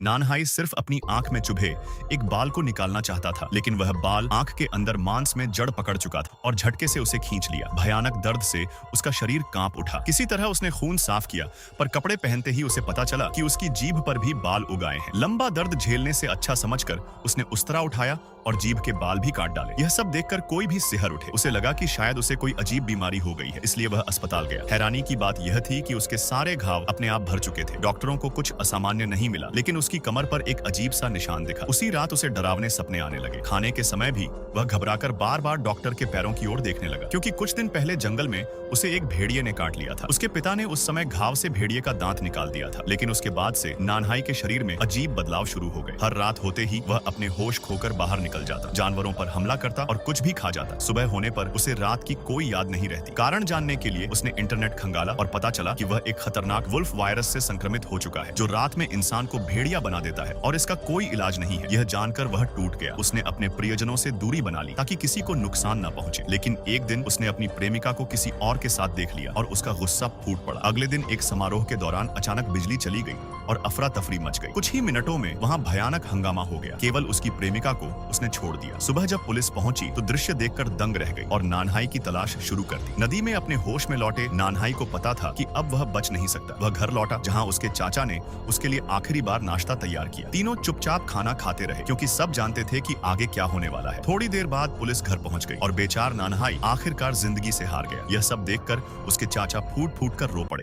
नानहाई सिर्फ अपनी आंख में चुभे एक बाल को निकालना चाहता था, लेकिन वह बाल आंख के अंदर मांस में जड़ पकड़ चुका था और झटके से उसे खींच लिया। भयानक दर्द से उसका शरीर कांप उठा। किसी तरह उसने खून साफ किया, पर कपड़े पहनते ही उसे पता चला कि उसकी जीभ पर भी बाल उग आए हैं। लंबा दर्द झेलने से अच्छा समझकर उसने उस्तरा उठाया और जीभ के बाल भी काट डाले। यह सब देखकर कोई भी सिहर उठे। उसे लगा कि शायद उसे कोई अजीब बीमारी हो गई है, इसलिए वह अस्पताल गया। हैरानी की बात यह थी कि उसके सारे घाव अपने आप भर चुके थे। डॉक्टरों को कुछ असामान्य नहीं मिला, लेकिन उसकी कमर पर एक अजीब सा निशान दिखा। उसी रात उसे डरावने सपने आने लगे। खाने के समय भी वह घबराकर बार बार डॉक्टर के पैरों की ओर देखने लगा, क्योंकि कुछ दिन पहले जंगल में उसे एक भेड़िए ने काट लिया था। उसके पिता ने उस समय घाव से भेड़िए का दांत निकाल दिया था, लेकिन उसके बाद से नानहाई के शरीर में अजीब बदलाव शुरू हो गए। हर रात होते ही वह अपने होश खोकर बाहर निकल जाता, जानवरों पर हमला करता और कुछ भी खा जाता। सुबह होने पर उसे रात की कोई याद नहीं रहती। कारण जानने के लिए उसने इंटरनेट खंगाला और पता चला कि वह एक खतरनाक वुल्फ वायरस से संक्रमित हो चुका है, जो रात में इंसान को भेड़िया बना देता है और इसका कोई इलाज नहीं है। यह जानकर वह टूट गया। उसने अपने प्रियजनों से दूरी बना ली ताकि किसी को नुकसान न पहुंचे। लेकिन एक दिन उसने अपनी प्रेमिका को किसी और के साथ देख लिया और उसका गुस्सा फूट पड़ा। अगले दिन एक समारोह के दौरान अचानक बिजली चली गई और अफरा तफरी मच गई। कुछ ही मिनटों में वहां भयानक हंगामा हो गया। केवल उसकी प्रेमिका को उसने छोड़ दिया। सुबह जब पुलिस पहुंची तो दृश्य देखकर दंग रह गई और नानहाई की तलाश शुरू कर दी। नदी में अपने होश में लौटे नानहाई को पता था कि अब वह बच नहीं सकता। वह घर लौटा, जहां उसके चाचा ने उसके लिए आखिरी बार नाश्ता तैयार किया। तीनों चुपचाप खाना खाते रहे, क्योंकि सब जानते थे कि आगे क्या होने वाला है। थोड़ी देर बाद पुलिस घर पहुंच गई और बेचार नानहाई आखिरकार जिंदगी से हार गया। यह सब देखकर उसके चाचा फूट फूट कर रो पड़े।